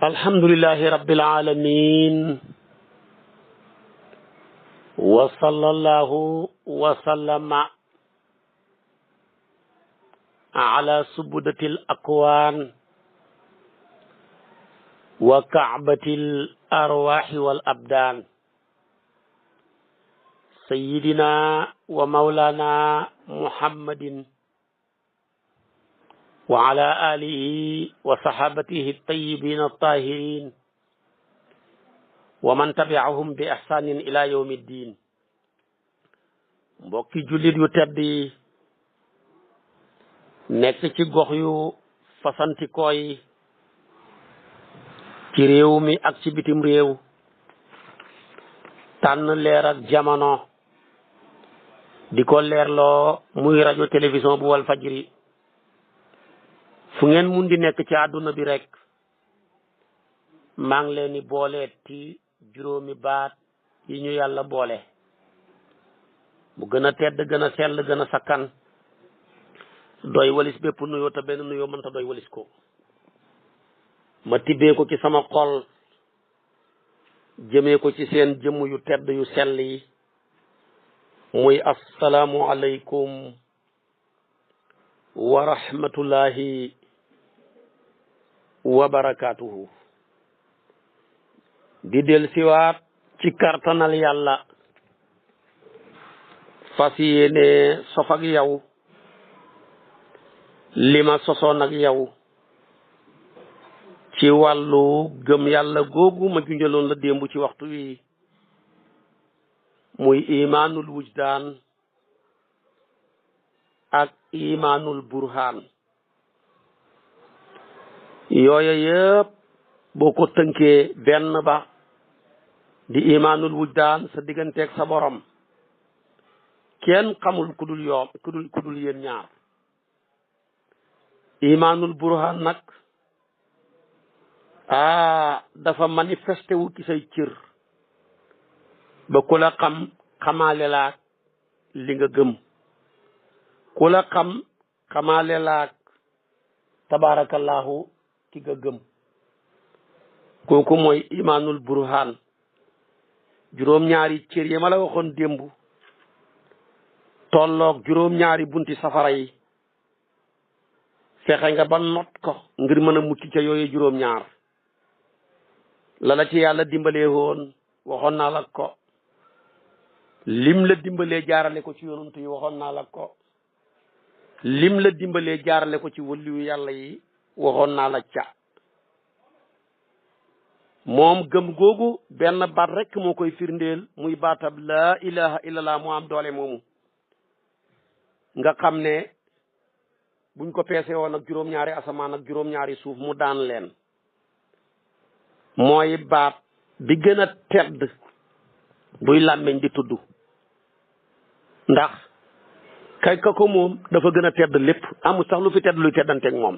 alhamdulillahi rabbil alamin wa sallallahu wa sallama ala subudatil akwaan wa ka'batil arwaahi wal abdaan sayyidina wa mawlana muhammadin wa ala alihi wa sahabatihi at-tayyibin at-tahirin wa man tabi'ahum bi ihsanin ila yawmi ddin. Mbokki jullit yu tedd yi nekk ci gox yu fasantikoo yi ci réew mi ak ci bitim réew, tànn leer ak jamono di ko leerloo muy rajo télévision bu wal fajri, fu ngeen mun di nekk ci àdduna bi rek maa ngi leen di boole ci juróomi baat yi ñu yàlla boole mu gën a tedd, gën a sell, gën a sakkan, doy walis bépp nuyoo te benn nuyoo mënta doy walis ko. ma tibbee ko ci sama xol jëmee ko ci seen jëmm yu tedd yu sell yi, muy assalaamu aleykum wa rahmatullahi wa barakaatuhu. di del siwaat ci kartanal yàlla fas yéene sof ak yow li ma sosoon ak yow ci wàllu gëm yàlla googu ma junjaloon la démb ci waxtu wi, muy imaanul wujdaan ak imaanul burhaan. yooya yëpp boo ko tënkee benn ba di imaanul wujdaan, sa digganteeg sa borom kenn xamul ku dul yoom ku dul yéen ñaar. imaanul burhaan nag dafa manifesté wu ci say cër ba ku la xam xamaale laak li nga gëm, ku la xam xamaale laak tabaarakallahu ki nga gëm. kooku mooy imaanul burhaan. juróom-ñaari cër yi ma la waxoon démb tolloog juróom-ñaari bunti safara yi, fexe nga ba not ko ngir mën a mucc ca yooyu juróom-ñaar. la ci yàlla dimbalee woon waxoon naa la ko, lim la dimbalee jaarale ko ci yonent yi waxoon naa la ko, lim la dimbalee jaarale ko ci waliyu yàlla yi waxoon naa la ca. moom gëm googu benn baat rek moo koy firndeel, muy baatab laa ilaha illallah moo am doole moomu nga xam ne buñ ko peese woon ak juróom-ñaari asamaan ak juróom-ñaari suuf mu daan leen. mooy baat bi gën a tedd buy làmmeñ di tudd, ndax kay ka ko moom dafa gën a tedd lépp, amul sax lu fi tedd luy teddanteeg moom.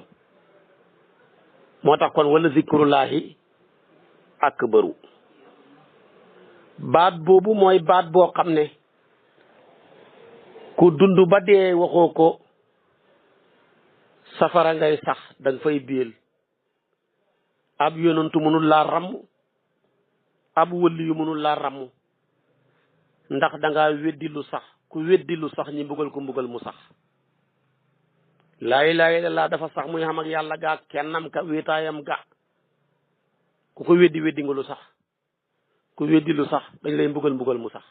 moo tax kon wala zikrullahi akbaru. baat boobu mooy baat boo xam ne ku dund ba dee waxoo ko safara ngay sax, danga fay biil. ab yonantu mënul laa ramm, ab wëli yu mënul laa ramm, ndax danga weddi lu sax. ku weddi lu sax ñi mbugal ko mbugal mu sax. laa ilaaha illallaah dafa sax muy xam ak yàlla gaa kennam ka wéetaayam ga. ku ko weddi weddi nga lu sax. ku weddi lu sax dañ lay mbugal mbugal mu sax.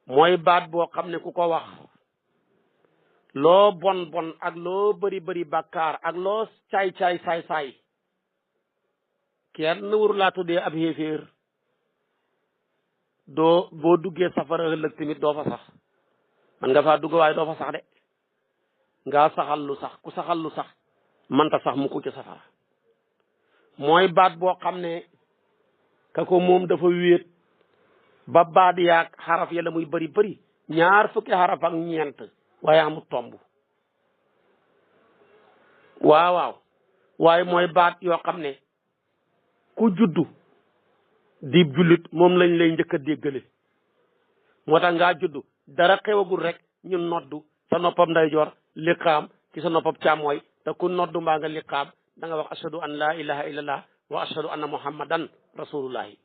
mooy baat boo xam ne ku ko wax loo bon bon ak loo bari bari bàkkaar ak loo caay caay saay saay kenn waru laa tuddee ab xéeféer. boo duggee safara ëllëg tamit doo fa sax. man nga faa dugg waaye doo fa sax de. ngaa saxal lu sax. ku saxal lu sax manta sax mu ko ci safara. mooy baat boo xam ne ka ko moom dafa wéet ba baat yaag xaraf ya la muy bari bari ñaar fukki xaraf ak ñeent waaye amul tomb. waaw waaye mooy baat yoo xam ne ku juddu di jullit moom lañ lay njëkk a déggale. moo tax ngaa juddu dara xewagul rek ñu noddu sa noppam ndeyjoor liqaam ci sa noppam càmmooy te ku noddu mbaa nga liqaam da nga wax ashhadu an laa ilaha illallah wa ashhadu anna muhammadan rasulullahi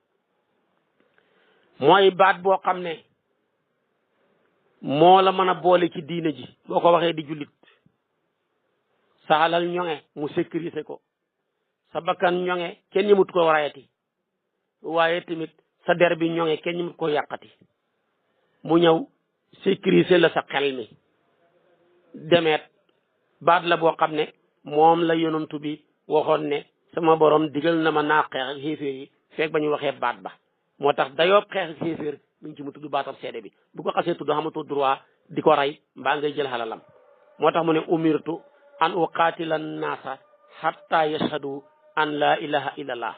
mooy baat boo xam ne moo la mën a boole ci diine ji boo ko waxee di jullit sa alal ñoŋe mu sécuriser ko sa bakkan ñoŋe kenn ñëmut ko rayati waaye tamit sa der bi ñoŋe kenn ñëmut ko yàqati mu ñëw sécuriser la sa xel mi demeet baat la boo xam ne moom la yonantu bi waxoon ne sama borom digal na ma naa xeex ak xéeféer yi fekk ba ñu waxee baat ba moo tax dayoob xeex ak xéeféer mi ngi ci mu tudd baatam seede bi bu ko xasee tudd xamatoo droit di ko rey mbaa ngay jël xalalam moo tax mu ne umirtu an uqaatila naasa hatta yashhadu an la ilaha illallah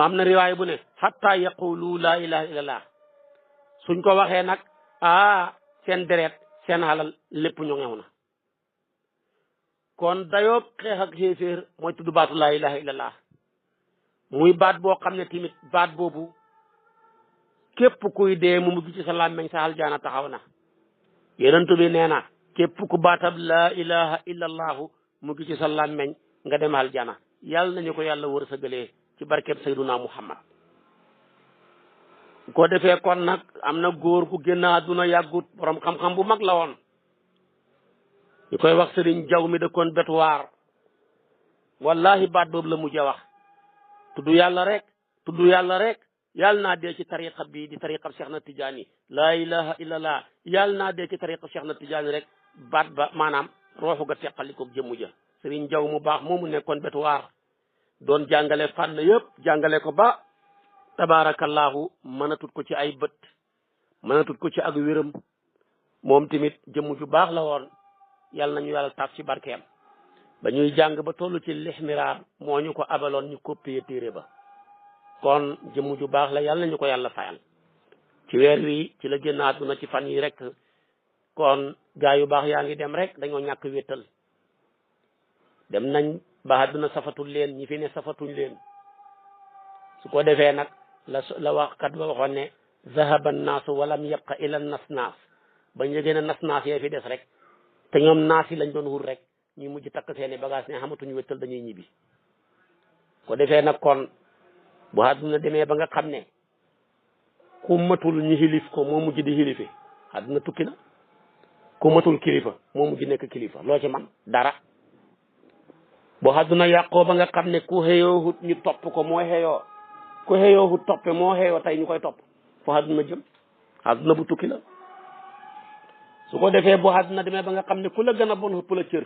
am na riwaay bu ne hatta yaqulu la ilaha illallah suñ ko waxee nag seen deret seen xalal lépp ñu ngew na kon dayoob xeex ak xéeféer mooy tudd baatu la ilaha illallah muy baat boo xam ne tamit baat boobu képp kuy dee mu mujj ci sa làmmeñ sa aljaana taxaw na yonent bi nee na képp ku baatab laa ilaha illallahu mu ngi ci sa làmmeñ nga dem aljana yàlla nañu ko yàlla wërsëgalee ci barkeb sayduna muhammad ko defee kon nag am na góor gu génn àdduna yàggut borom xam-xam bu mag la woon ñu koy wax sëriñ jaw mi dëkkoon betuwaar wallahi baat boobu la mujj a wax tudd yàlla rek yàlla naa dee ci tariqa bi di tariqa Cheikh na Tidiane laa ilaha illallah yàlla naa dee ci tariqa Cheikh na Tidiane rek baat ba maanaam rooxu ga teqalikoog jëmmu ja sëriñ jaw mu baax moomu nekkoon betuwaar doon jàngale fànn yëpp jàngale ko ba tabarakallahu mënatut ko ci ay bët mënatut ko ci ak wéram moom tamit jëmm ju baax la woon yàlla nañu yàlla taaf ci barkeem ba ñuy jàng ba toll ci lixmiraar moo ñu ko abaloon ñu copier téere ba kon jëmm ju baax la yàlla nañu ko yàlla fayal ci weer wi ci la génn àdduna ci fan yi rek kon gaa yu baax yaa ngi dem rek dañoo ñàkk wéttal dem nañ ba àdduna safatul leen ñi fi ne safatuñ leen su ko defee nag la waxkat ba waxoon ne zahaba naasu walam yabqa ila nas bañ yëgee ne nas yee fi des rek te ñoom naas yi lañ doon wut rek ñu mujj takk seeni bagage ne xamatuñu wéttal dañuy ñibbi ko defee nag kon bu àdduna demee ba nga xam ne ku matul ñi xilif ko moo mujj di xilife àdduna tukki na ku matul kilifa moo mujj nekk kilifa loo ci man dara bu àdduna yàqoo ba nga xam ne ku xëyoohut ñu topp ko moo xëyoo ku xëyoohut toppe moo xëyoo tey ñu koy topp fu àdduna jëm àdduna bu tukki la su ko defee bu àdduna demee ba nga xam ne ku la gën a bon ëpp la cër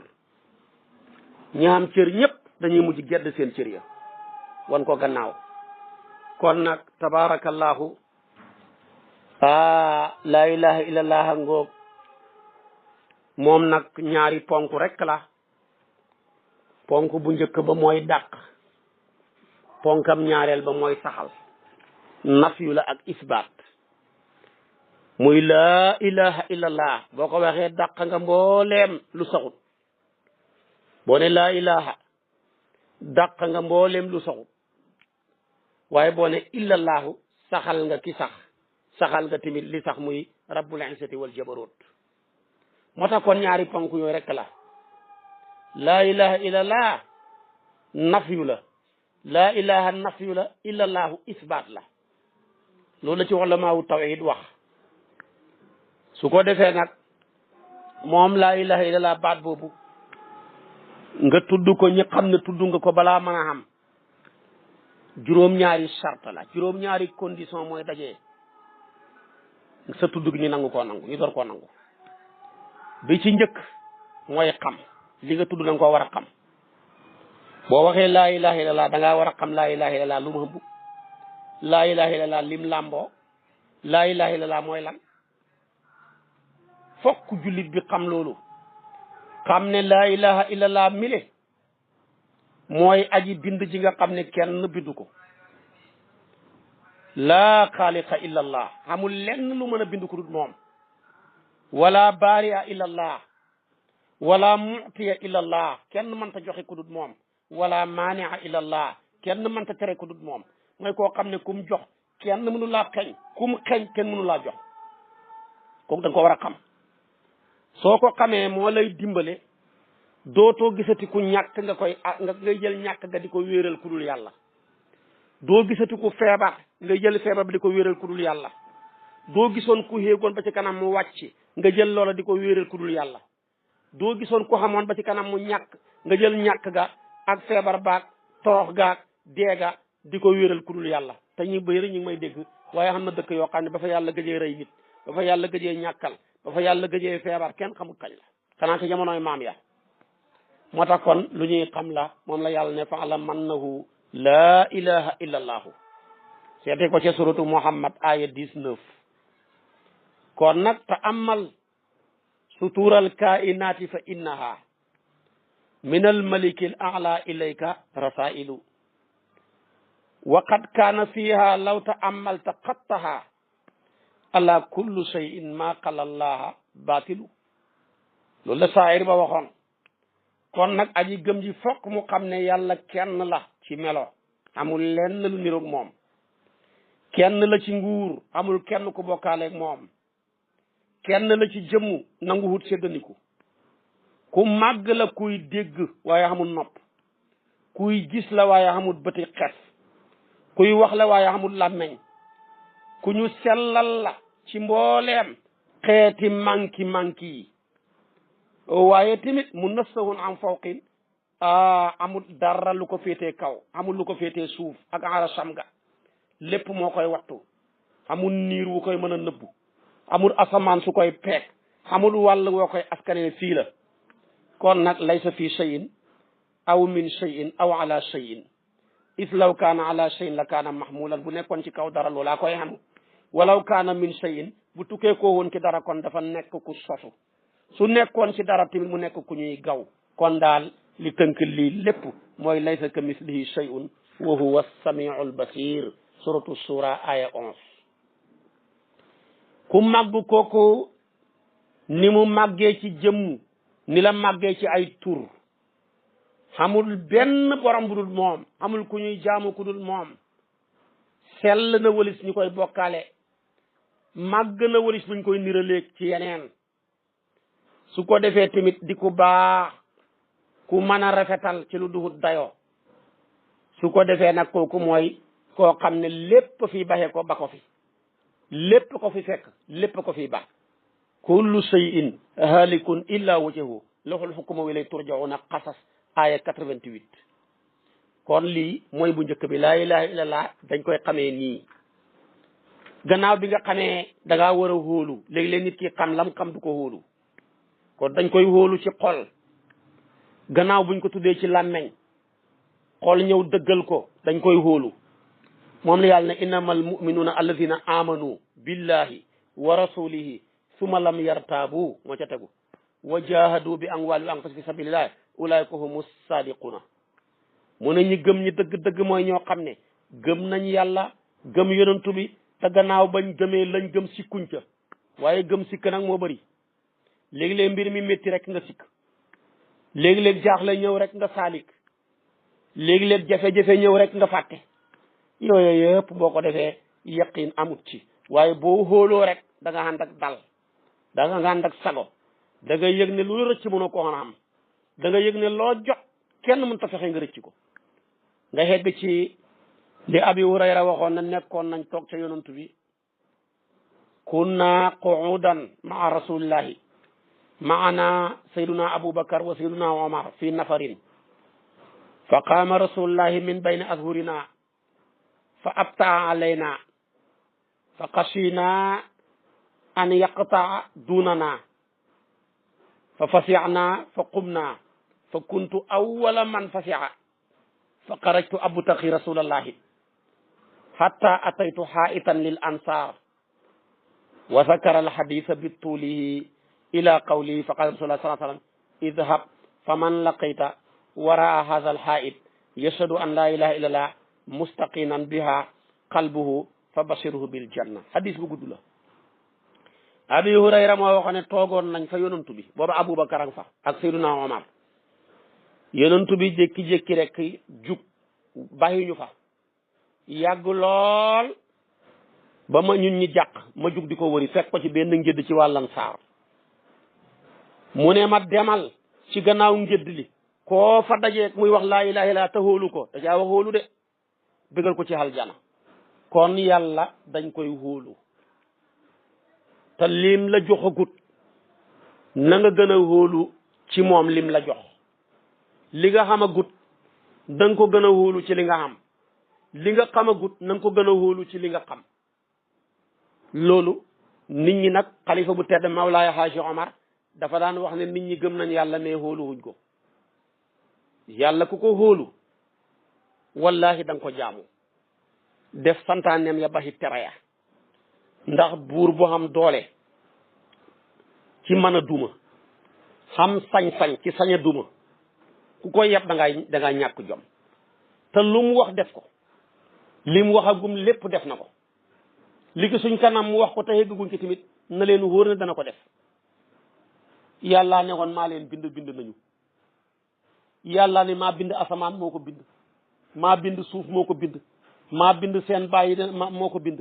ñi am cër ñëpp dañuy mujj gedd seen cër ya wan ko gannaaw kon nag tabarakallahu laa ilaha illallah ngoog moom nag ñaari ponk rek la ponk bu njëkk ba mooy dàq ponkam ñaareel ba mooy saxal nafyu la ak isbaat muy laa ilaha illallah boo ko waxee dàq nga mbooleem lu saxut boo ne laa ilaha dàq nga mbooleem lu saxut waaye boo ne illallahu saxal nga ki saxal nga tamit li sax muy rabbul izzati wal jabarut moo tax kon ñaari ponk yooyu rek la laa ilaha illallah nafyu la laa ilaha nafyu la illallahu isbaat la loolu la ci ulamaawu tawhid wax su ko defee nag moom laa ilaha illallah baat boobu nga tudd ko ñi xam ne tudd nga ko balaa mën a xam juróom-ñaari charte la juróom-ñaari condition mooy dajee sa tudd gi ñu nangu koo nangu ñu door koo nangu bi ci njëkk mooy xam li nga tudd da nga koo war a xam boo waxee laa ilaha illallah da ngaa war a xam laa ilaha illallah lu mu hëmb laa ilaha illallah lim làmboo laa ilaha illallah mooy lan fokk jullit bi xam loolu xam ne laa ilaha illallah mile mooy aji bind ji nga xam ne kenn bindu ko laa xaaliqa illallah amul lenn lu mën a bind ko dut moom wala baari'a illallah wala mu'tiya illallah kenn mënta joxe ko dut moom wala maani'a illallah kenn mënta tere ko dut moom mooy koo xam ne kum jox kenn mënu laa xeñ kum xeñ kenn mënu laa jox kooku da nga ko war a xam soo ko xamee moo lay dimbale dootoo gisati ku ñàkk nga ngay jël ñàkk nga di ko wéeral ku dul yàlla. doo gisati ku feebar nga jël feebar bi di ko wéeral ku dul yàlla. doo gisoon ku xéegoon ba ci kanam mu wàcc nga jël loola di ko wéeral ku dul yàlla. doo gisoon ku xamoon ba ci kanam mu ñàkk nga jël ñàkk ga ak feebar baag torox gaag deega di ko wéeral ku dul yàlla. te ñu bëri ñu ngi may dégg waaye xam na dëkk yoo xam ne ba fa yàlla gëjee rey nit ba fa yàlla gëjee ñàkkal ba fa yàlla gëjee feebar kenn xamul kañ la xanaa ci jamonoy maam ya. moo tax kon lu ñuy xam la moom la yàlla ne fa'lam annahu laa ilaha illa allahu seete ko ca suratu Muhammad aya 19. kon nag te amal sutural kainati fa innaha min al maliki al a'la ilayka rasailu wa qad kaana fiha law ta'ammalta qattaha ala kullu shay'in ma qala allaha batilu loolu la saayir ba waxoon. kon nag aji gëm ji fokk mu xam ne yàlla kenn la ci melo amul lenn lu niroog moom. kenn la ci nguur amul kenn ku bokkaaleeg moom. kenn la ci jëmmu nangu wut séddaniku. ku màgg la kuy dégg waaye xamul nopp. kuy gis la waaye xamul bëti xef. kuy wax la waaye xamul làmmeñ. ku ñu sellal la ci mbooleem xeeti manki yi. waaye tamit mu nassahun am fawqin amul dara lu ko féetee kaw amul lu ko féetee suuf ak arasam ga lépp moo koy wattu. amul niir wu koy mën a nëbbu. amul asamaan su koy peek. amul wàll woo koy askanee fii la. kon nag laysa fii shay'in aw min shay'in aw ala shay'in is law kaana ala shay'in la kaana mahmulan bu nekkoon ci kaw dara loolaa koy xanu walaw kaana min shay'in bu tukkee koo woon ci dara kon dafa nekk ku sosu su nekkoon ci dara tamit mu nekk ku ñuy gaw. kon daal li tënk lii lépp mooy laysa ka mislihi shay'un wa huwa as-sami'ul basir suratu sura aya 11. ku màgg kooku ni mu màggee ci jëmm ni la màggee ci ay tur xamul benn borom bu dul moom amul ku ñuy jaamu ku dul moom. sell na wëlis ñu koy bokkaale. màgg na wëlis buñ koy niraleeg ci yeneen. su ko defee tamit di ku baax ku mën a rafetal ci lu duhut dayoo. su ko defee nag kooku mooy koo xam ne lépp fi baxee ko ba ko fi. lépp ko fi fekk lépp ko fi baax. kullu shay'in halikun illa wajhahu lahul hukmu wa ilayhi turja'una qasas aya 88. kon lii mooy bu njëkk bi laa ilaha illallah dañ koy xamee nii. gannaaw bi nga xamee da ngaa war a hóolu léeg-léeg nit ki xam lam xam du ko hóolu. kon dañ koy hóolu ci xol. gannaaw buñ ko tuddee ci làmmeñ xol ñëw dëggal ko dañ koy hóolu. moom la yàlla ne innamal mu'minuna alladhina amanu billahi wa rasulihi summa lam yartaabu moo ca tegu wa jahadu bi amwalihim wa anfusihim fi sabilillah ulaika humus sadiquna. mu ne ñi gëm ñi dëgg-dëgg mooy ñoo xam ne gëm nañ yàlla gëm yonantu bi te gannaaw bañ gëmee lañ gëm sikkuñ ca. waaye gëm sikk nag moo bëri. léegi-léeg mbir mi métti rek nga sikk. léegi-léeg jaaxle ñëw rek nga saalik. léegi-léeg jafe-jafe ñëw rek nga fàtte. yooyu yëpp boo ko defee yaqin amut ci. waaye boo xóoloo rek da nga ànd ak dal. da nga ànd ak sago. da nga yëg ne lu rëcc mënoo ko xam. da nga yëg ne loo jot kenn mënut a fexe nga rëcc ko. nga xegg ci li Abi Hurayra waxoon na nekkoon nañ toog ca yonantu bi. kunna qu'udan ma'a rasulillahi maana sayyiduna Abubakar wa sayyiduna Omar fi nafarin fa qaama rasulullahi min bayni azhurina fa abtaa alayna fa xashina an yaqtaa dunana fa fasi'na fa qumna fa kuntu awwala man fasi'a fa xarajtu abtaghi rasulallahi hatta ataytu ha'itan lil ansar wa zakara al haditha bi tulihi ila qawlihi fa qala rasulullah sallallahu alayhi wa sallam idhab faman laqita wara hadha al ha'it yashhadu an la ilaha illallah mustaqinan biha qalbuhu fa bashirhu bil janna. hadis bu gudd la. Abi Hurayra moo waxoon ne toogoon nañ fa yonantu bi booba Abubakar ang fa ak Seydina Omar. yonantu bi jékki-jékki rek jug bàyyi ñu fa yàgg lool ba ma ñun ñi jàq ma jug di ko wëri fekk ko ci benn njëdd ci wàllan saar. mu ne ma demal ci gannaaw ngédd li koo fa dajeeg muy wax laa ilaha illa te hóolu ko da caa wax hóolu de bëggal ko ci aljana kon yàlla dañ koy hóolu te lim la joxagut na nga gën a hóolu ci moom lim la jox li nga xamagut da nga ko gën a hóolu ci li nga xam li nga xamagut na nga ko gën a hóolu ci li nga xam loolu nit ñi nag xalifa bu tedd Mawlaaya Haaji Omar dafa daan wax ne nit ñi gëm nañ yàlla mais hóoluwuñ ko yàlla ku ko hóolu wallahi da nga ko jaamu def santaaneem ya baxi tere ya ndax buur bu xam doole ci mën a duma xam sañ-sañ ci sañ a duma ku ko yeb da ngaa ñàkk jom te lu mu wax def ko li mu waxagum lépp def na ko li ko suñ kanam mu wax ko te yegguñ ci tamit na leen wóor ne dana ko def yàlla ne woon maa leen bind nañu yàlla ne maa bind asamaan moo ko bind maa bind suuf moo ko bind maa bind seen bàyyi moo ko bind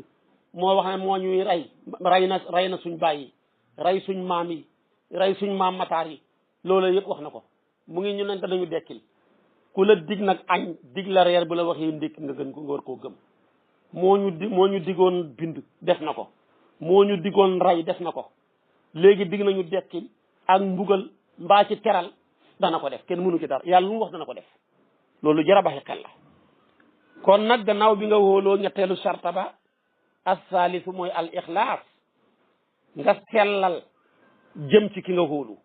moo wax ne moo ñuy rey na suñ bàyyi rey suñ maam yi rey suñ maam mataar yi loolu yëpp wax na ko mu ngi ñu ne danañu dekkil ku la dig nag añ dig la reer bu la waxee ndékki nga gën ko nga war koo gëm moo ñu digoon bind def na ko moo ñu digoon rey def na ko léegi dig nañu dekkil ak mbugal mbaa ci teral dana ko def kenn mënu ci dara yàlla lu mu wax dana ko def loolu jar a baxi xel la kon nag gannaaw bi nga wóoloo ñetteelu sarta ba as-saalisu mooy al ixlaas nga sellal jëm ci ki nga wóolu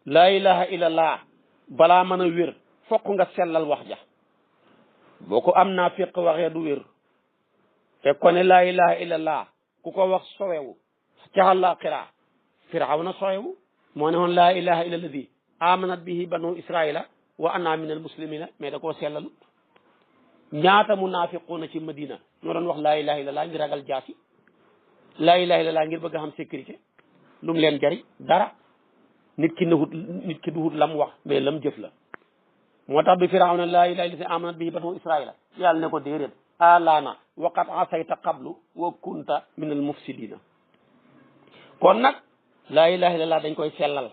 laa ilaha illallah balaa mën a wér fokk nga sellal wax ja boo ko am naa fiq waxee du wér fekk ko ne laa ilaha illallah ku ko wax sowewu ca àllaaxira firawna sowewu moo ne woon laa ilaha illa alladi amanat bihi banu israila wa ana min al muslimina mais da koo sellal ñaata munaafiquuna ci madina ñoo doon wax laa ilaha illallah ngir ragal jaasi laa ilaha illallah ngir bëgg a xam sécurité lu mu leen jari dara nit ki du wut lam wax mais lam jëf la moo tax bi firawna laa ilaha illa alladi amanat bihi banu israila yàlla ne ko déedéet alaana waqad asayta qablu wa kunta min al mufsidina kon nag laa ilaha illallah dañ koy sellal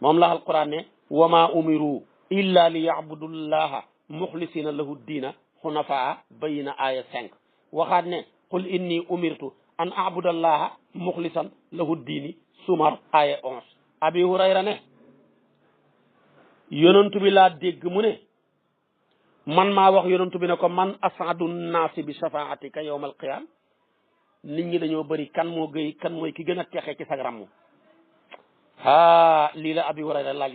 moom la alquran ne wa ma umiru illa li yabudullaha muxlisina lahu diina xunafaa bayina aya 5 waxaat ne qul inni umirtu an abudallaha muxlisan lahu diini sumar aya 11 abi hurayra ne yonantu bi laa dégg mu ne man maa wax yonantu bi ne ko man asadu naasi bi shafaatika yawma alqiyam nit ñi dañoo bëri kan mooy ki gën a texe ci sag ramm lii la abi hurayra laaj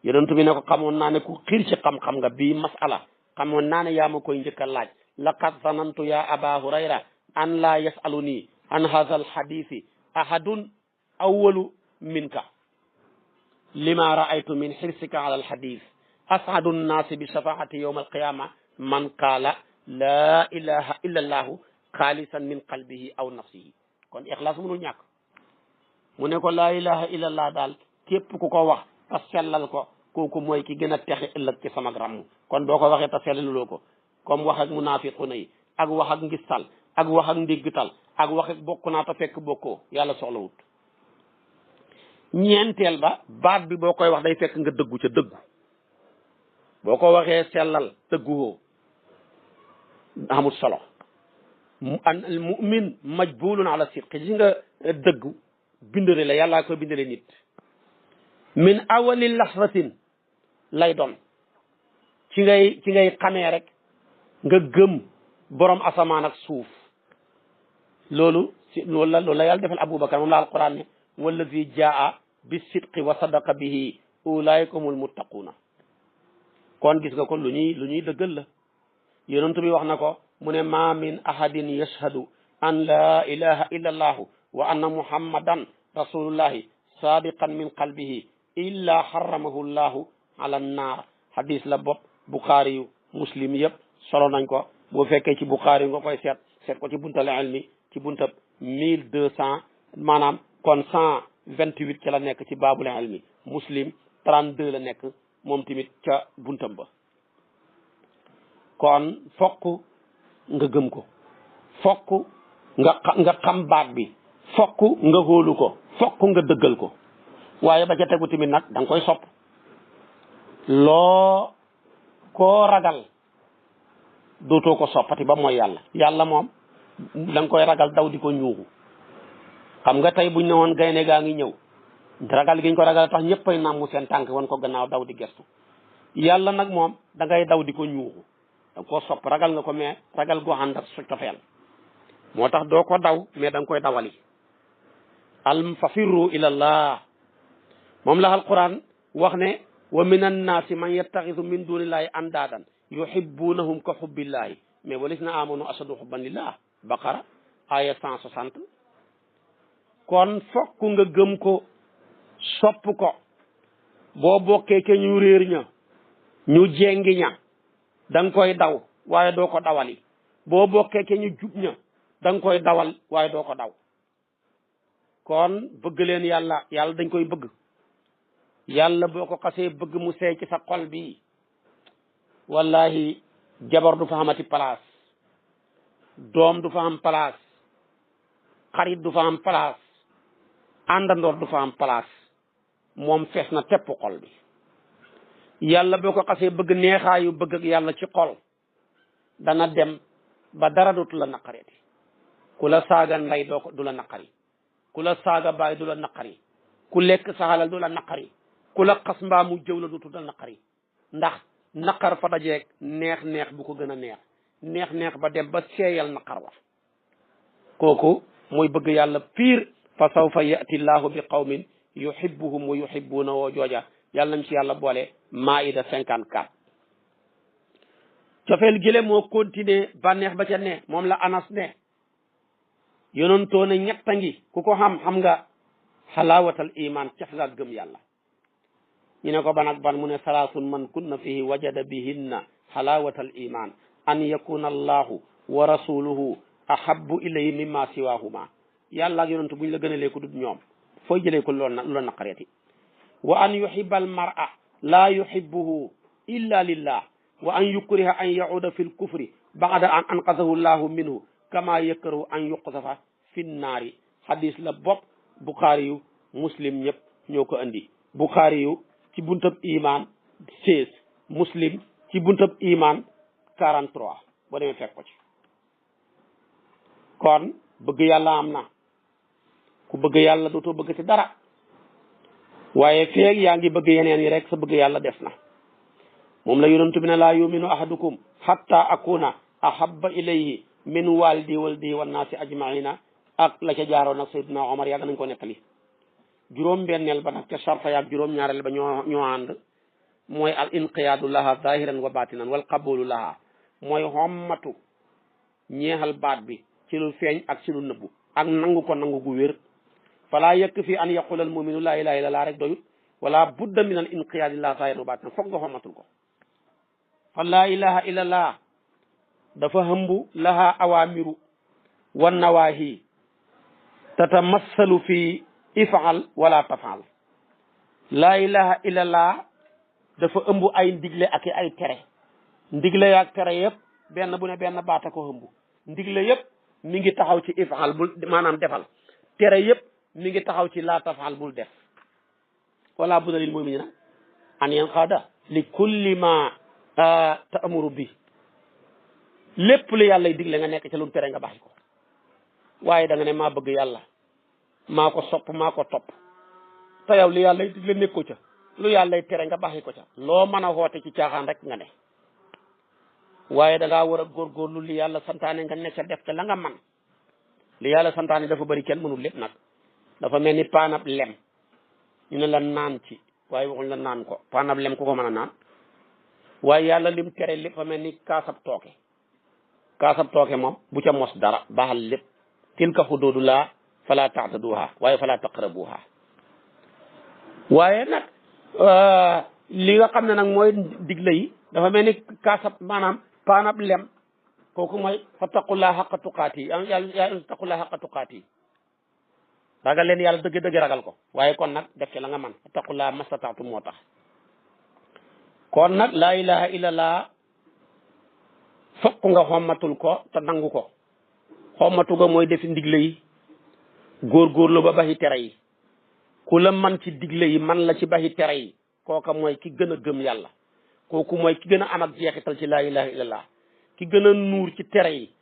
yonantu bi ne ko xamoon naa ne ku xiir ci xam-xam nga bii masala xamoon naa ne yaa ma koy njëkk a laaj laqad zanantu ya aba hurayra an laa yasaluni an hadha alhadisi ahadun awalu minka lima raaytu min xirsika ala alhadis asadu nnaasi bi shafaati yawma alqiyama man qaala laa ilaha illa allahu xaalisan min qalbihi aw nafsihi kon ixlaas mënul ñàkk mu ne ko laa ilaha illa allah daal képp ku ko wax te sellal ko kooku mooy ki gën a texe ëllëg ci sama ramm kon boo ko waxee te sellaluloo ko comme wax ak munaafiquna yi ak wax ak ngistal ak wax ak ndiggital ak wax ak bokk naa te fekk bokkoo yàlla soxlawut ñeenteel ba baat bi boo koy wax day fekk nga dëggu ca dëggu boo ko waxee sellal dëgguwoo amul solo al mu'min majbulun ala sidqi gis nga dëggu bindale la yàllaa koy bindale nit min awali lahzatin lay doon ci ngay xamee rek nga gëm borom asamaan ak suuf loolu la yàlla defal aboubacar moom la alquran ne wallazi jaa bi sidqi wa sadaqa bihi ulaika humul muttaquuna kon gis nga ko lu ñuy dëggal la yonent bi wax na ko mu ne ma min ahadin yashhadu an la ilaha illa allahu wa anna muhammadan rasulullahi sadiqan min qalbihi illa harramahu llahu ala annar hadis la bopp buxaari yu muslim yëpp solo nañ ko boo fekkee ci buxaari nga koy seet ko ci buntal ilmi ci buntab 1200 maanaam kon 128 ci la nekk ci baabul ilmi muslim 32 la nekk moom tamit ca buntam ba kon fokk nga gëm ko fokk nga xam baat bi fokk nga hóolu ko fokk nga dëggal ko waaye ba ca tegu tamit nag da nga koy sopp loo koo ragal dootoo ko soppati ba mooy yàlla moom da nga koy ragal daw di ko ñuuxu xam nga tey buñ ne woon gaynde gaa ngi ñëw ragal giñ ko ragal tax ñëppay nàmmu seen tànk wan ko gannaaw daw di gestu yàlla nag moom da ngay daw di ko ñuuxu da nga koo sopp ragal nga ko mais ragal goo ànd ak su cofeel moo tax doo ko daw mais da nga koy dawali al fafirru ilallah moom la alquran wax ne wa min annaasi man yattaxisu min dunillahi andaadan yuhibbunahum ka hubbillahi mais walisna amanu ashadu hubban lillah baqara aya 160 kon fokk nga gëm ko sopp ko boo bokkee ke ñu réer ña ñu jengi ña da nga koy daw waaye doo ko dawali boo bokkee ke ñu jub ña da nga koy dawal waaye doo ko daw kon bëgg leen yàlla dañ koy bëgg yàlla boo ko xasee bëgg mu seey ci sa xol bi wallahi jabar du fa xamati place doom du fa am place xarit du fa am place àndandoor du fa am place moom fees na tepp xol bi yàlla boo ko xasee bëgg neexaayu bëgg ak yàlla ci xol dana dem ba dara dootu la naqareeti ku la saaga ndey du la naqari ku la saaga baay du la naqari ku lekk saxalal du la naqari ku la xas mbaa mu jëw la dootu la naqari ndax naqar fa dajeeg neex bu ko gën a neex ba dem ba seeyal naqar wa kooku mooy bëgg yàlla piir fa sawfa yati llahu bi qawmin yuhibbuhum wa yuhibbuna woo jooja yàlla nañ ci yàlla boole maida 54 cofeel gile moo continuer bànneex ba ca ne moom la anas ne yonentoo ne ñetta ngi ku ko xam nga xalaawatal iman caf nga gëm yàlla ñu ne ko ban ak ban mu ne salaasun man kunna fihi wajada bihinna xalaawatal iman an yakuna allahu wa rasuluhu ahabbu ilayhi mimma siwahuma yàlla ak yonentu buñ la gënalee ko dut ñoom fooy jëlee ko lu la naqareeti wa an yuhibba al mar'a la yuhibbuhu illa lillah wa an yukriha an yauda fi lkufri ba'da an anqadahu llahu minhu kama yakrahu an yuqsafa fi nnaari hadis la bopp Bukhari yu muslim ñëpp ñoo ko andi Bukhari yu ci buntab iman 16 muslim ci buntab iman 43 boo demee fekk ko ci kon bëgg yàlla am na ku bëgg yàlla dootoo bëgg ci dara waaye feeg yaa ngi bëgg yeneen yi rek sa bëgg yàlla des na moom la yonent bi ne laa yuminu ahadukum hatta akuna ahabba ilayhi min walidi wan naasi ajmaina ak la ca jaaroon ak Seydina Omar yàgg nañ ko nettali juróom benneel ba nag ca sarfa yaag juróom ñaareel ba ñoo ànd mooy al inqiyaadu laha zahiran wa batinan wal qabulu laha mooy xommatu ñeexal baat bi ci lu feeñ ak ci lu nëbbu ak nangu ko nangu gu wér fala yekk fi an yaqula al muminu la ilaha illa allah rek doyut wala budda min al inqiyaadi laha zahiran wa batinan foog nga xommatul ko fa la ilaha illa allah dafa hëmbu laha awamiru wa nawahi tatamassalu fi ifal wala tafal laa ilaha illallah dafa ëmb ay ndigle ak ay tere ndigle yaak tere yëpp benn bu ne benn baata ko ëmb ndigle yëpp mi ngi taxaw ci ifal bul maanaam defal tere yëpp mi ngi taxaw ci laa tafal bul def wala budda lil mu'minina an yanqada li kulli ma ta'muru bi lépp lu yàlla digle nga nekk ca lu mu tere nga bàyyi ko waaye da nga ne maa bëgg yàlla maa ko sopp maa ko topp te yow li yàlla digle nekk ko ca lu yàlla tere nga bàyyi ko ca loo mën a woote ci caaxaan rek nga ne waaye da ngaa war a góorgóorlu li yàlla santaane nga ne ca def ca la nga man li yàlla santaane dafa bëri kenn mënul lépp nag dafa mel ni paanab lem ñu ne la naan ci waaye waxuñ la naan ko paanab lem ku ko mën a naan waaye yàlla lim tere lépp fa mel ni kaasab tooke moom bu ca mos dara baaxal lépp tilka xuduudullah fala ta'taduha waaye fala taqrabuha waaye nag li nga xam ne nag mooy digle yi dafa mel ni kaasab maanaam paanab lem kooku mooy fattaqullaha haqqa tuqaati yàlla fattaqullaha haqqa tuqaati ragal leen yàlla dëgg ragal ko waaye kon nag def ci la nga man fattaqullaha mastataatu moo tax kon nag laa ilaha illallah fokk nga xommatul ko te nangu ko xommatu ga mooy defi ndigle yi góorgóorlu ba baxi tere yi ku la man ci digle yi man la ci baxi tere yi kooka mooy ki gën a gëm yàlla kooku mooy ki gën a am ak jeexital ci laa ilaha illallah ki gën a nuur ci tere yi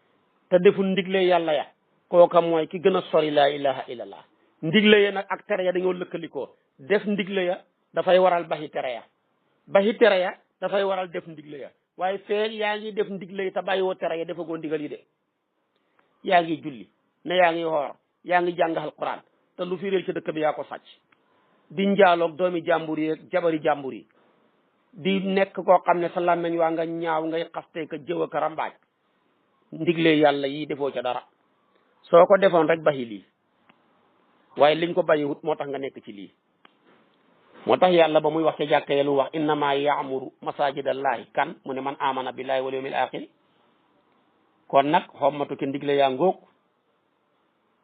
te deful ndigle yàlla ya kooka mooy ki gën a sori laa ilaha illallah ndigle ya nag ak tere ya dañoo lëkkalikoo def ndigle ya dafay waral baxi tere ya baxi tere ya dafay waral def ndigle ya waaye feeg yaa ngi def ndigle yi te bàyyiwoo tere ya defagoo ndigal yi de yaa ngi julli ne yaa ngi xoor yaa ngi jàng alquran te lu fi réer ci dëkk bi yaa ko sàcc di njaaloog doomi jàmbur yi jabari jàmbur yi di nekk koo xam ne sa làmmeñ waa nga ñaaw ngay xaste ka jëw ka rambaaj ndigle yàlla yi defoo ca dara soo ko defoon rek baxi lii waaye liñ ko bàyyiwut moo tax nga nekk ci lii moo tax yàlla ba muy wax ca jàkka lu wax innama yaamuru masajidallahi kan mu ne man amana billahi wal yawmil axiri kon nag xommatu ke ndigle yaa ngóog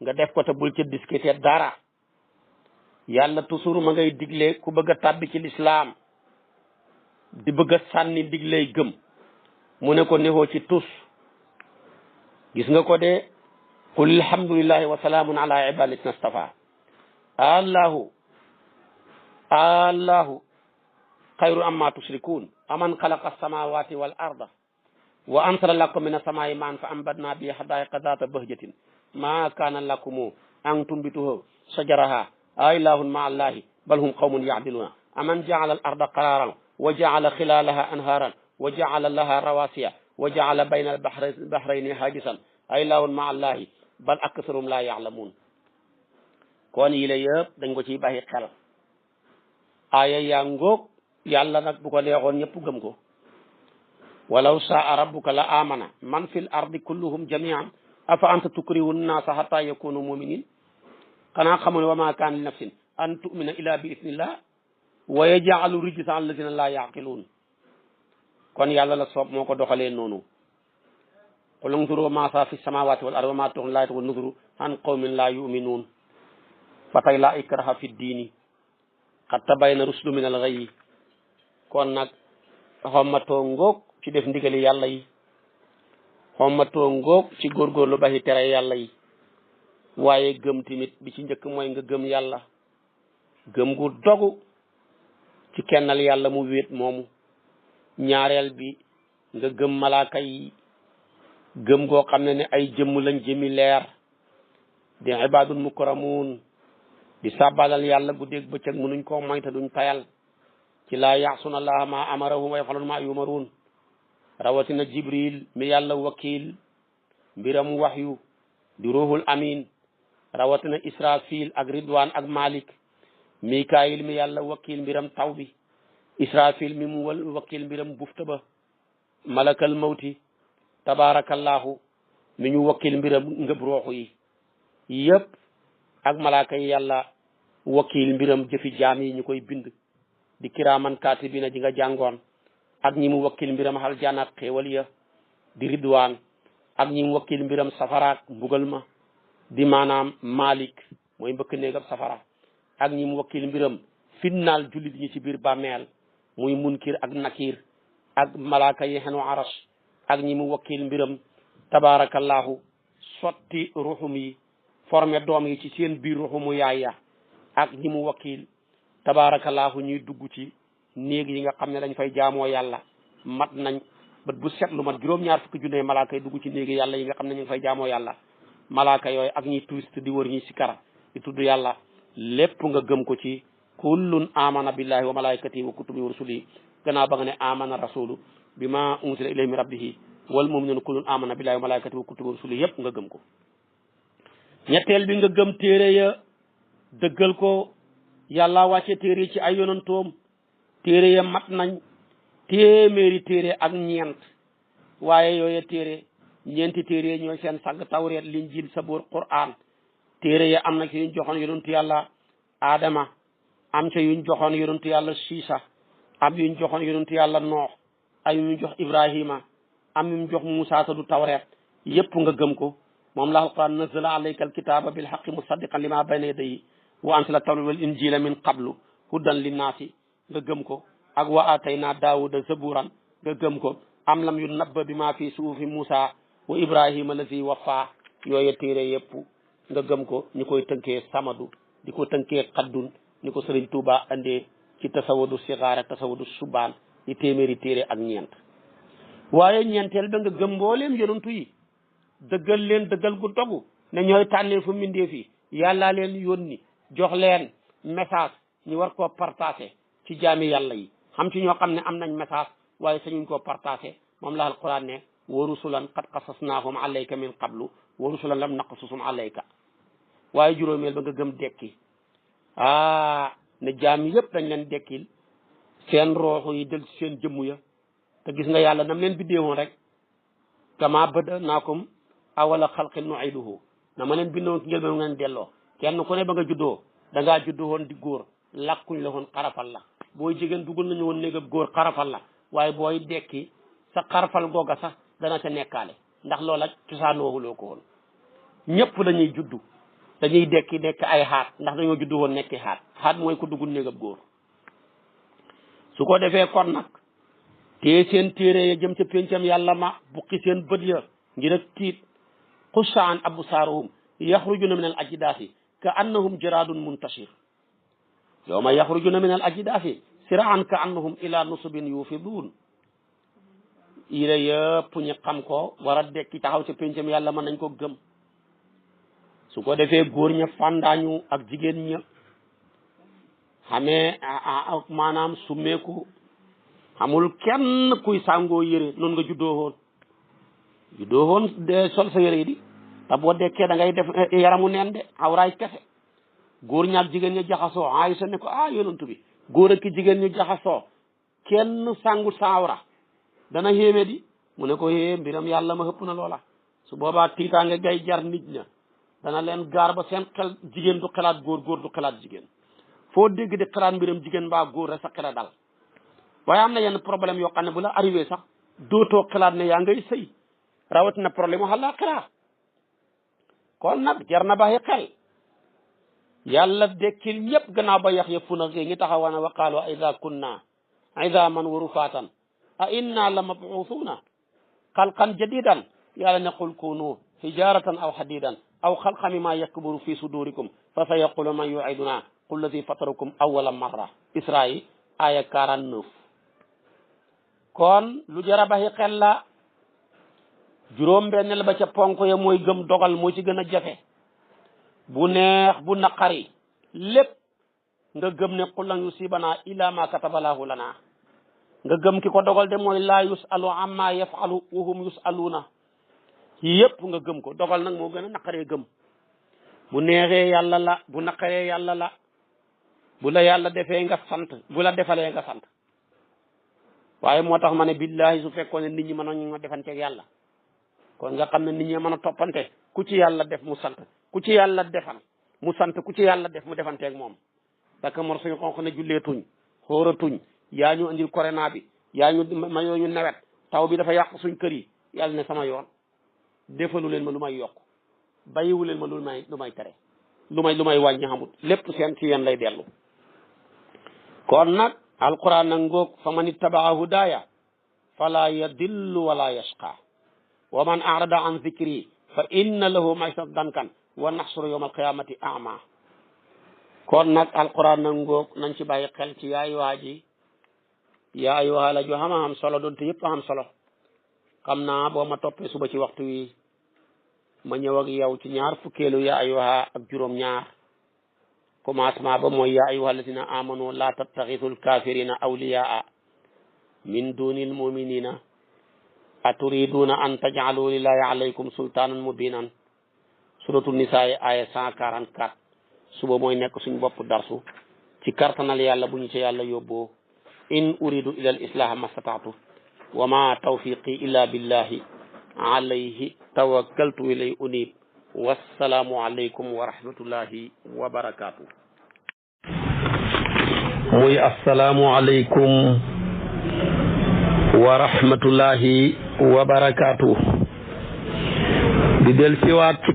nga def ko te bul ca discuter dara yàlla toujours ma ngay digle ku bëgg a tàbbi ci lislaam di bëgg a sànni digley gëm mu ne ko nexoo ci tus gis nga ko de qul alhamdulillahi wa salaamun ala ibadati nastafa allahu xayru amma tushrikun aman xalaqa alsamawati wal arda wa ansala lakum min assamai maan fa ambadna bi hadaiqa data bahjatin ma kana lakum an tumbituhu shajaraha ailahun ma allahi bal hum qawmun ya'diluna aman ja'ala al arda qararan wa ja'ala khilalaha anharan wa ja'ala laha rawasiya wa ja'ala bayna al bahrayni hajisan ailahun ma allahi bal aktharuhum la ya'lamun kon yi la yëpp dañ ko ciy bàyyi xel aaya yaa ngóog yàlla nag bu ko neexoon ñëpp gëm ko walaw saa rabbuka la amana man fil ardi kulluhum jami'an afa anta tukrihu nnaasa hatta yakunu muminin xanaa xamul wa ma kaana li nafsin an tu'mina illa bi idnillah wa yaj'alu rijsa allazina la yaqiluun kon yàlla la soob moo ko doxalee noonu qul unzuru ma sa fi samawati wal ardi wa ma tughni l-ayatu wan nuzuru an qawmin la yu'minuun ba tey laa ikraha fi diini qad tabayyana rushdu min al-ghayyi kon nag xommatoo ngóog ci def ndigali yàlla yi xommatoo ngóog ci góorgóorlu baxi tere yàlla yi waaye gëm tamit bi ci njëkk mooy nga gëm yàlla gëm gu dogu ci kennal yàlla mu wéet moomu ñaareel bi nga gëm malaaka yi gëm goo xam ne ay jëmm lañ jëmi leer di ibadul mukramun di sàbbalal yàlla guddeeg bëccëg mënuñ koo moy te duñ tayal ci laa yaasuna allaha ma amarahum wa yafalun ma yumaruun rawatina jibril mi yàlla wakil mbiram waxyu di ruhul amin rawatina israfil ak ridwan ak malik mikaayil mi yàlla wakil mbiram taw bi israfil mi mu wakil mbiram bufta ba malakal mawti tabarakallahu mi ñu wakil mbiram ngëb rooxu yi yëpp ak malaaka yi yàlla wakil mbiram jëfi jaam yi ñu koy bind di kiraaman kaatibina ji nga jàngoon ak ñi mu wakil mbiram xal janaat xéewal ya di ridwaan ak ñi mu wakil mbiram safaraak mbugal ma di maanaam malik mooy mbëkk néegam safara ak ñi mu wakil mbiram finnaal jullit ñi ci biir bàmmeel muy munkir ak nakir ak malaaka yi xenu arash ak ñi mu wakil mbiram tabarakallahu sotti ruxum yi formé doom yi ci seen biir ruxumu yaay ya ak ñi mu wakil tabarakallahu ñuy dugg ci néeg yi nga xam ne dañ fay jaamoo yàlla mat nañ bët bu set lu mat juróom-ñaar fukki junne malaaka yi dugg ci néegi yàlla yi nga xam ne ñu ngi fay jaamoo yàlla malaaka yooyu ak ñi touriste di wër ñi sikara di tudd yàlla lépp nga gëm ko ci kullun amana billahi wa malaikatihi wa kutubihi wa rusulihi gannaaw ba nga ne amana rasulu bima unsila ilayhi min rabbihi wal mu'minuna kullun amana billahi wa malaikatihi wa kutubihi wa rusulihi yëpp nga gëm ko ñetteel bi nga gëm téere ya dëggal ko yàlla wàcce téere ci ay yonantoom téere ya mat nañ téeméeri téere ak ñeent waaye yooye téere ñeenti téere ñooy seen sàgg tawreet linjiil sabuur qur'an téere ya am na ci yuñ joxoon yonantu yàlla Adama am ca yuñ joxoon yonantu yàlla Siisa am yuñ joxoon yonantu yàlla Noox ay yuñ jox Ibrahima am yuñ jox Muusaa ta du tawreet yépp nga gëm ko moom la alquran nazala alayka alkitaba bilhaqqi musaddiqan lima bayna yadayhi wa anzala tawrata wal injila min qablu hudan linnaasi nga gëm ko ak wa atayna daawuda zaburan nga gëm ko am lam yu nabba bi ma fi suufi Muusa wa Ibrahima lazi wafa yooye téere yëpp nga gëm ko ñu koy tënkee samadu di ko tënkee xaddun ni ko Sëriñ Tuuba andee ci tasawudu sigaar tasawudu subaan yi téeméeri téere ak ñeent. waaye ñeenteel ba nga gëm mbooleem yonantu yi dëggal leen dëggal gu dogu ne ñooy tànnee fu mbindeef yi yàllaa leen yónni jox leen message ñu war koo partagé ci jaami yàlla yi xam ci ñoo xam ne am nañ message waaye sañuñ koo partagé moom la alquran ne wa rusulan qad qasasnaahum alayka min qablu wa rusulan lam naqsusum alayka. waaye juróomeel ba nga gëm dekki ne jaam yëpp dañ leen dekkil seen rooxu yi del seen jëmmu ya te gis nga yàlla nam leen biddee woon rek kama bada'naakum awwala xalqin nu'iiduhu na ma leen bindoon ki njël ba ngeen delloo kenn ku ne ba nga juddoo da ngaa juddoo woon di góor lakkuñ la woon xarafal la booy jigéen dugal nañu woon néegam góor xarafal la waaye booy dekki sa xarafal googa sax dana ca nekkaale ndax loola cosaanoowuloo ko woon. ñëpp dañuy juddu dañuy dekki nekk ay xaat ndax dañoo juddu woon nekki xaat mooy ku dugul néegam góor. su ko defee kon nag te seen téere ya jëm ca péncam yàlla ma bukki seen bët ya ngir ak tiit xusaan absaaruhum yaxrujuna min al ajdaasi ka annahum jaraadun muntashir yawma yaxrujuna min al ajdaasi siraan ka annahum ila nusubin yufiduun. ila yëpp ñu xam ko war a dekki taxaw ca péncam yàlla mën nañ ko gëm. su ko defee góor ña fàndaañu ak jigéen ña xamee maanaam summeeku xamul kenn kuy sàngoo yére noonu nga juddoo woon de sol sa yére yi di te boo dekkee da ngay def yaramu neen de awraay kese. góor ñaak jigéen ñu jaxasoo Aysa ne ko yonantu bi góor ak jigéen ñu jaxasoo kenn sàngu sa awra dana xéeme di mu ne ko mbiram yàlla ma xëpp na loola. su boobaa tiitaange gay jar nit ña dana leen gaar ba seen xel jigéen du xalaat góor góor du xalaat jigéen foo dégg di xalaat mbiram jigéen mbaa góor rek sa xel dal. waaye am na yenn problème yoo xam ne bu la arrivé sax dootoo xalaat ne yaa ngay sëy rawatina problème wax la xalaat. kon nag jar na bàyyi xel yàlla dekkil ñëpp gannaaw ba yax yëpp fu na ngi taxawana wa qaalu a ida kunna idaman wa rufaatan a inna la mabuusuuna xalqan jadidan yàlla ne qul kunu hijaratan aw hadidan aw xalqan mimma yakburu fi sudurikum fa sa yaqulu man yuiduna qul ladi fatarakum awwala marra Israël aya 49. kon lu jara baxi xel la juróom benneel ba ca ponk ya mooy gëm dogal moo ci gën a jafe bu neex bu naqari lépp nga gëm ne qul lan yusibana illa ma katabalaahu lana nga gëm ki ko dogal de mooy laa yusalu amma yafalu wa hum yusaluuna yépp nga gëm ko dogal nag moo gën a naqaree gëm. bu neexee yàlla la bu naqaree yàlla la bu la yàlla defee nga sant bu la defalee nga sant. waaye moo tax ma ne billahi su fekkoon ne nit ñi mënoon ñu defanteeg yàlla kon nga xam ne nit ñi mën a toppante ku ci yàlla def mu sant ku ci yàlla defal mu sant ku ci yàlla def mu defanteeg moom. parce que mor suñu xonq ne jullee tuñ xóora tuñ yaa ñu andil corona bi yaa ñu mayoo ñu nawet taw bi dafa yàq suñ kër yi yàlla ne sama yoon defalu leen ma lu may yokk bàyyiwu leen ma lu may tere lu may wàññi xamut lépp seen ci yéen lay dellu. kon nag alquran nag ngoog fa man ittabaa hudaya fala yadillu wala yashqa wa man arada an zikri fa inna lahu maysatan dankan wa naxsuru yawma alqiyamati ama. kon nag alquran nag ngoog nañ ci bàyyi xel ci yaay waaji yaay waa la ju xam solo doon te yëpp xam solo. xam naa boo ma toppee suba ci waxtu wi ma ñëw ak yow ci ñaar fukkeelu yaa ayyuha ak juróom ñaar commencement ba mooy yaa ayyuha alladina amanu la tattaxisul kafirina awliyaa min dunil muminina aturiduna an taj'alu lillahi alaykum sultanan mubinan suratul nisaa aya 144. suba mooy nekk suñ bopp darsu ci kartanal yàlla bu ñu ci yàlla yóbboo. in uridu ila al islaha mastataatu wa ma tawfiqi illa billahi alayhi tawakkaltu ilay unib. wassalaamu alaykum wa rahmatullahi wa barakatuh. muy assalaamu alaykum wa rahmatullahi wa barakatuh. di del siwaat ci